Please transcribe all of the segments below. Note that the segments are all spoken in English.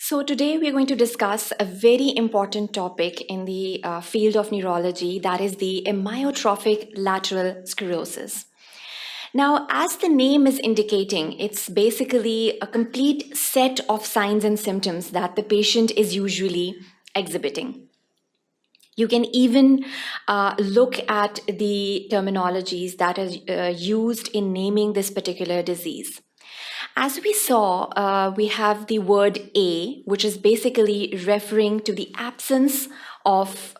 So today we're going to discuss a very important topic in the field of neurology, that is the amyotrophic lateral sclerosis. Now, as the name is indicating, it's basically a complete set of signs and symptoms that the patient is usually exhibiting. You can even look at the terminologies that are used in naming this particular disease. As we saw, we have the word A, which is basically referring to the absence of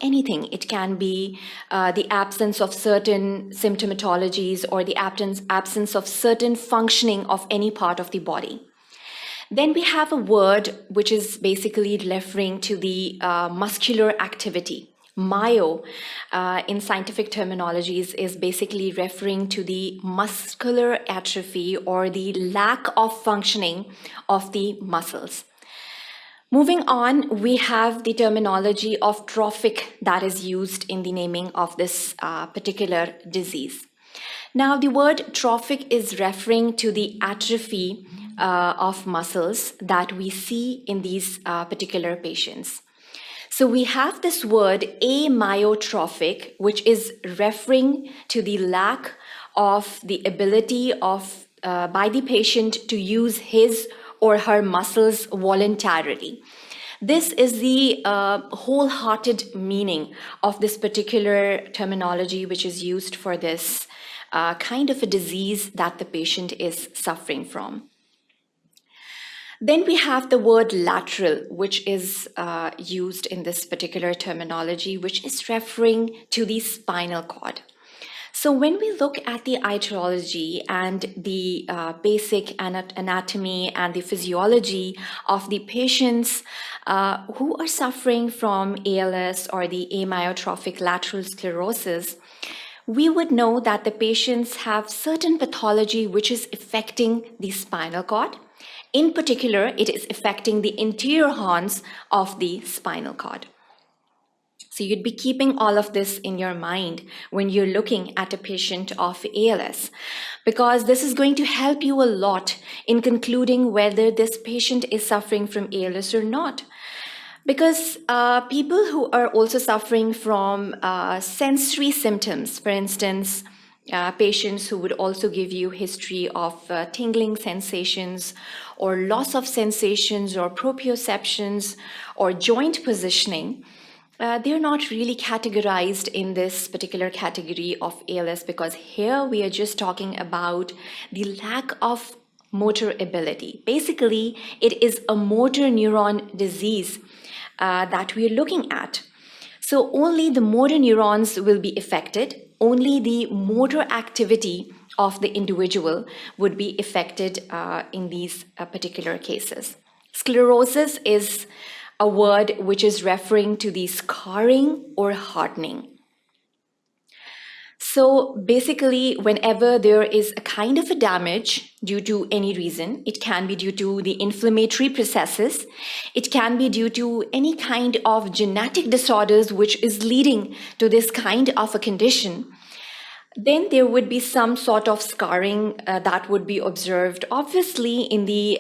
anything. It can be the absence of certain symptomatologies or the absence of certain functioning of any part of the body. Then we have a word which is basically referring to the muscular activity. Myo, in scientific terminologies, is basically referring to the muscular atrophy or the lack of functioning of the muscles. Moving on, we have the terminology of trophic that is used in the naming of this particular disease. Now, the word trophic is referring to the atrophy of muscles that we see in these particular patients. So we have this word amyotrophic, which is referring to the lack of the ability of by the patient to use his or her muscles voluntarily. This is the wholehearted meaning of this particular terminology, which is used for this kind of a disease that the patient is suffering from. Then we have the word lateral, which is used in this particular terminology, which is referring to the spinal cord. So when we look at the etiology and the basic anatomy and the physiology of the patients who are suffering from ALS or the amyotrophic lateral sclerosis, we would know that the patients have certain pathology which is affecting the spinal cord. In particular, it is affecting the anterior horns of the spinal cord. So you'd be keeping all of this in your mind when you're looking at a patient of ALS, because this is going to help you a lot in concluding whether this patient is suffering from ALS or not. Because people who are also suffering from sensory symptoms, for instance, patients who would also give you history of tingling sensations or loss of sensations or proprioceptions or joint positioning, they're not really categorized in this particular category of ALS, because here we are just talking about the lack of motor ability. Basically, it is a motor neuron disease that we are looking at. So only the motor neurons will be affected. Only the motor activity of the individual would be affected in these particular cases. Sclerosis is a word which is referring to the scarring or hardening. So basically, whenever there is a kind of a damage due to any reason, it can be due to the inflammatory processes, it can be due to any kind of genetic disorders which is leading to this kind of a condition, then there would be some sort of scarring that would be observed, obviously in the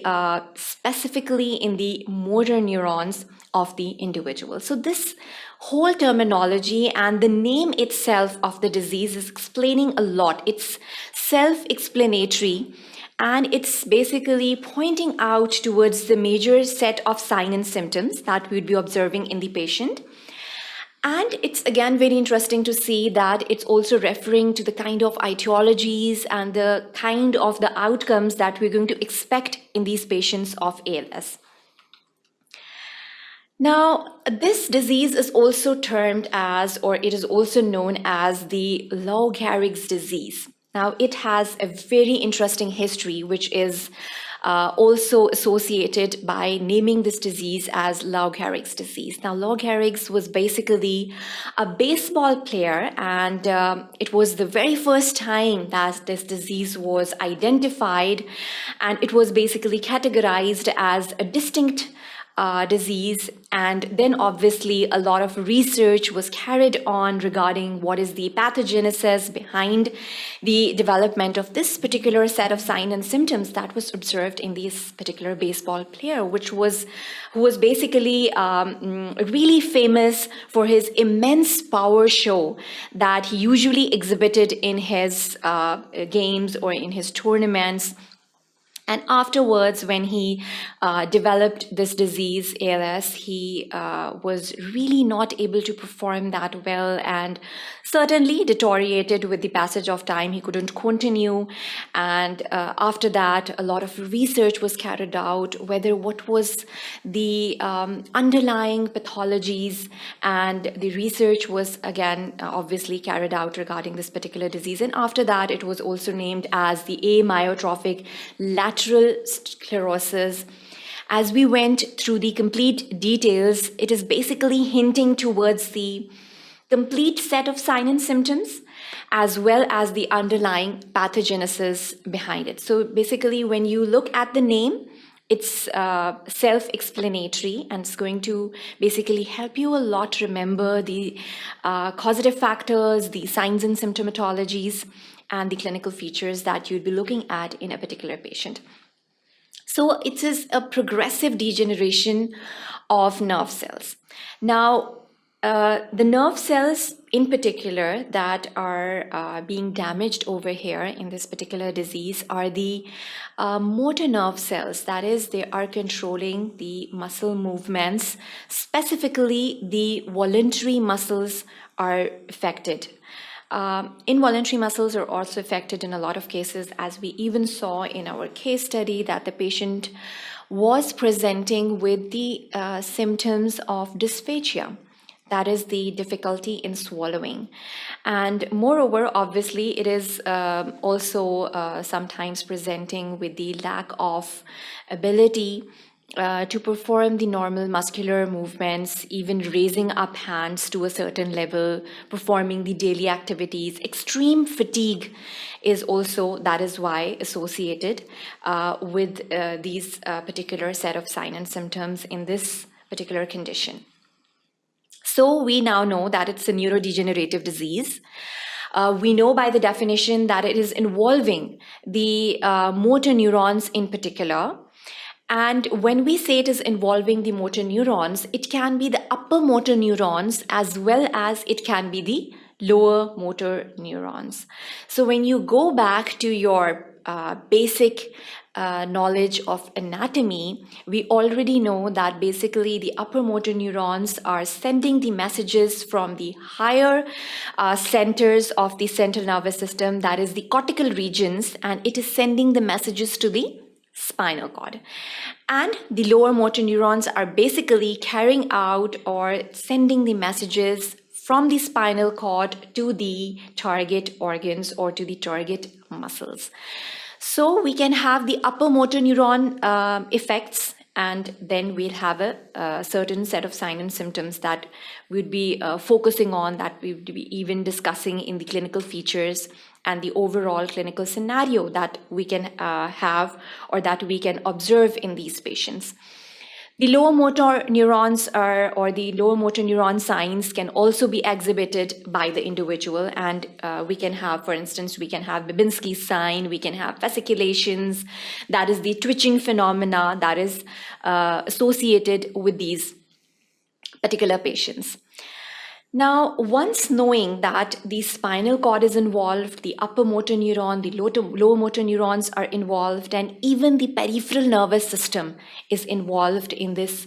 specifically in the motor neurons of the individual. So this whole terminology and the name itself of the disease is explaining a lot. It's self-explanatory, and it's basically pointing out towards the major set of signs and symptoms that we'd be observing in the patient. And it's again very interesting to see that it's also referring to the kind of etiologies and the kind of the outcomes that we're going to expect in these patients of ALS. Now, this disease is also termed as, or it is also known as, the Lou Gehrig's disease. Now, it has a very interesting history, which is also associated by naming this disease as Lou Gehrig's disease. Now, Lou Gehrig's was basically a baseball player, and it was the very first time that this disease was identified, and it was basically categorized as a distinct disease. And then obviously a lot of research was carried on regarding what is the pathogenesis behind the development of this particular set of signs and symptoms that was observed in this particular baseball player, who was basically really famous for his immense power show that he usually exhibited in his games or in his tournaments. And afterwards, when he developed this disease, ALS, he was really not able to perform that well and certainly deteriorated with the passage of time. He couldn't continue. And after that, a lot of research was carried out, whether what was the underlying pathologies. And the research was, again, obviously carried out regarding this particular disease. And after that, it was also named as the amyotrophic lateral sclerosis. As we went through the complete details, it is basically hinting towards the complete set of signs and symptoms, as well as the underlying pathogenesis behind it. So basically, when you look at the name, it's self-explanatory, and it's going to basically help you a lot remember the causative factors, the signs and symptomatologies, and the clinical features that you'd be looking at in a particular patient. So it is a progressive degeneration of nerve cells. Now, the nerve cells in particular that are being damaged over here in this particular disease are the motor nerve cells. That is, they are controlling the muscle movements. Specifically, the voluntary muscles are affected. Involuntary muscles are also affected in a lot of cases, as we even saw in our case study that the patient was presenting with the symptoms of dysphagia. That is the difficulty in swallowing. And moreover, obviously, it is also sometimes presenting with the lack of ability to perform the normal muscular movements, even raising up hands to a certain level, performing the daily activities. Extreme fatigue is also, that is why, associated with these particular set of signs and symptoms in this particular condition. So we now know that it's a neurodegenerative disease. We know by the definition that it is involving the motor neurons in particular. And when we say it is involving the motor neurons, it can be the upper motor neurons as well as it can be the lower motor neurons. So when you go back to your basic knowledge of anatomy, we already know that basically the upper motor neurons are sending the messages from the higher centers of the central nervous system, that is the cortical regions, and it is sending the messages to the spinal cord. And the lower motor neurons are basically carrying out or sending the messages from the spinal cord to the target organs or to the target muscles. So we can have the upper motor neuron effects, and then we'll have a certain set of signs and symptoms that we'd be focusing on, that we would be even discussing in the clinical features and the overall clinical scenario that we can have or that we can observe in these patients. The lower motor neurons or the lower motor neuron signs can also be exhibited by the individual, and we can have, for instance, we can have Babinski's sign, we can have fasciculations, that is the twitching phenomena that is associated with these particular patients. Now, once knowing that the spinal cord is involved, the upper motor neuron, the lower motor neurons are involved, and even the peripheral nervous system is involved in this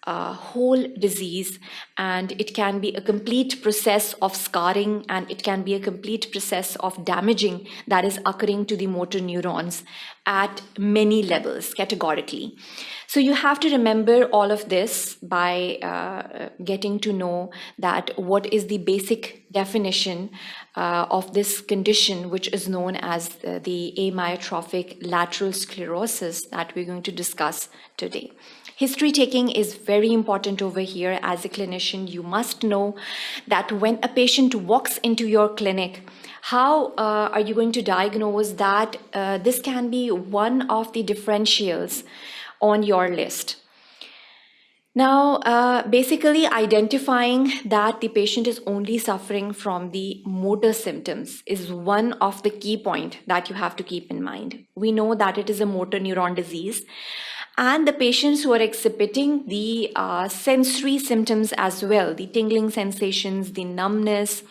whole disease, and it can be a complete process of scarring, and it can be a complete process of damaging that is occurring to the motor neurons at many levels categorically. So you have to remember all of this by getting to know that what is the basic definition of this condition, which is known as the amyotrophic lateral sclerosis that we're going to discuss today. History taking is very important over here. As a clinician, you must know that when a patient walks into your clinic, how are you going to diagnose that this can be one of the differentials on your list? Now, basically identifying that the patient is only suffering from the motor symptoms is one of the key points that you have to keep in mind. We know that it is a motor neuron disease, and the patients who are exhibiting the sensory symptoms as well, the tingling sensations, the numbness,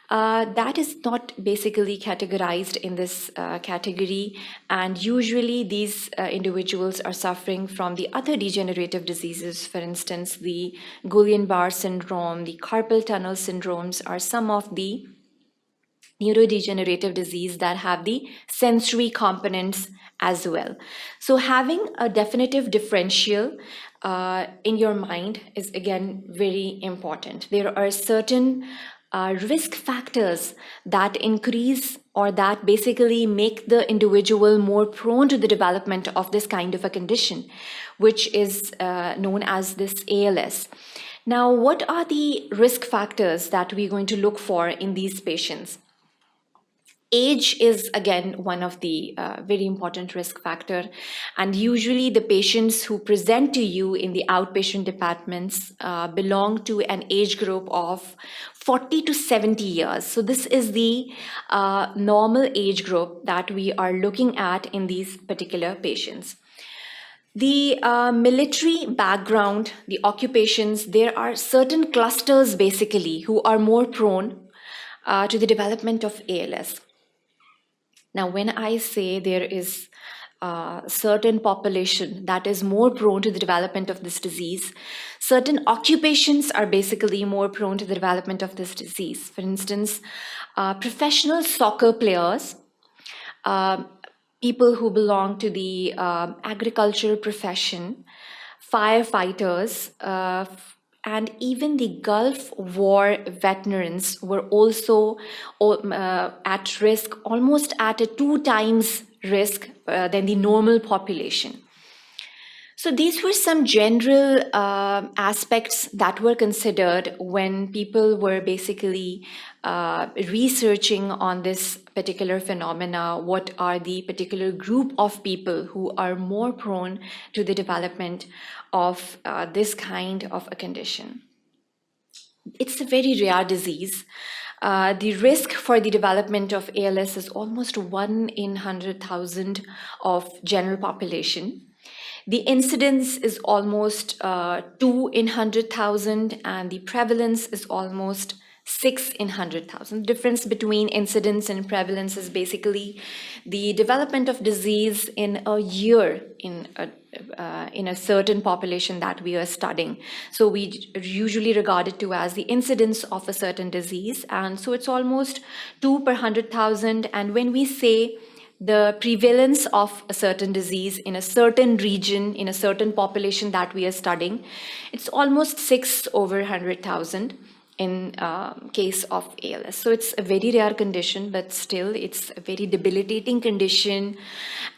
that is not basically categorized in this category, and usually these individuals are suffering from the other degenerative diseases. For instance, the Guillain-Barré syndrome, the carpal tunnel syndromes are some of the neurodegenerative disease that have the sensory components as well. So having a definitive differential in your mind is again very important. There are certain risk factors that increase or that basically make the individual more prone to the development of this kind of a condition, which is known as this ALS. Now, what are the risk factors that we're going to look for in these patients? Age is again one of the very important risk factor, and usually the patients who present to you in the outpatient departments belong to an age group of 40 to 70 years. So this is the normal age group that we are looking at in these particular patients. The military background, the occupations, there are certain clusters basically who are more prone to the development of ALS. Now, when I say there is a certain population that is more prone to the development of this disease, certain occupations are basically more prone to the development of this disease. For instance, professional soccer players, people who belong to the agricultural profession, firefighters, and even the Gulf War veterans were also at risk, almost at a 2 times risk than the normal population. So these were some general aspects that were considered when people were basically researching on this particular phenomena. What are the particular group of people who are more prone to the development of this kind of a condition? It's a very rare disease. The risk for the development of ALS is almost 1 in 100,000 of general population. The incidence is almost 2 in 100,000, and the prevalence is almost 6 in 100,000. The difference between incidence and prevalence is basically the development of disease in a year in a certain population that we are studying. So we usually regard it to as the incidence of a certain disease, and so it's almost 2 per 100,000. And when we say the prevalence of a certain disease in a certain region, in a certain population that we are studying, it's almost 6 over 100,000 in case of ALS. So it's a very rare condition, but still it's a very debilitating condition,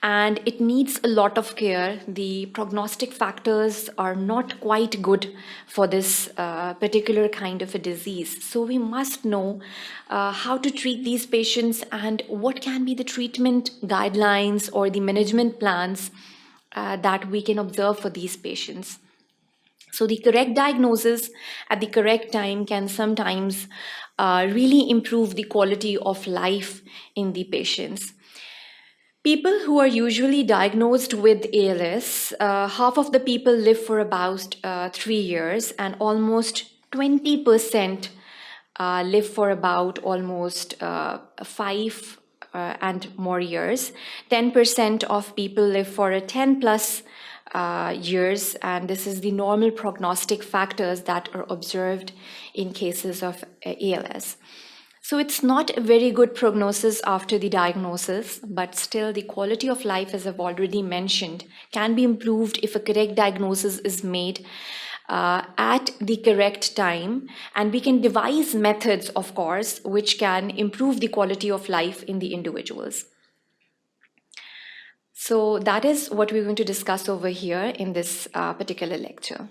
and it needs a lot of care. The prognostic factors are not quite good for this particular kind of a disease. So we must know how to treat these patients and what can be the treatment guidelines or the management plans that we can observe for these patients. So the correct diagnosis at the correct time can sometimes really improve the quality of life in the patients. People who are usually diagnosed with ALS, half of the people live for about 3 years, and almost 20% live for about almost 5 and more years. 10% of people live for a 10 plus years, and this is the normal prognostic factors that are observed in cases of ALS. So it's not a very good prognosis after the diagnosis, but still the quality of life, as I've already mentioned, can be improved if a correct diagnosis is made at the correct time, and we can devise methods, of course, which can improve the quality of life in the individuals. So that is what we're going to discuss over here in this particular lecture.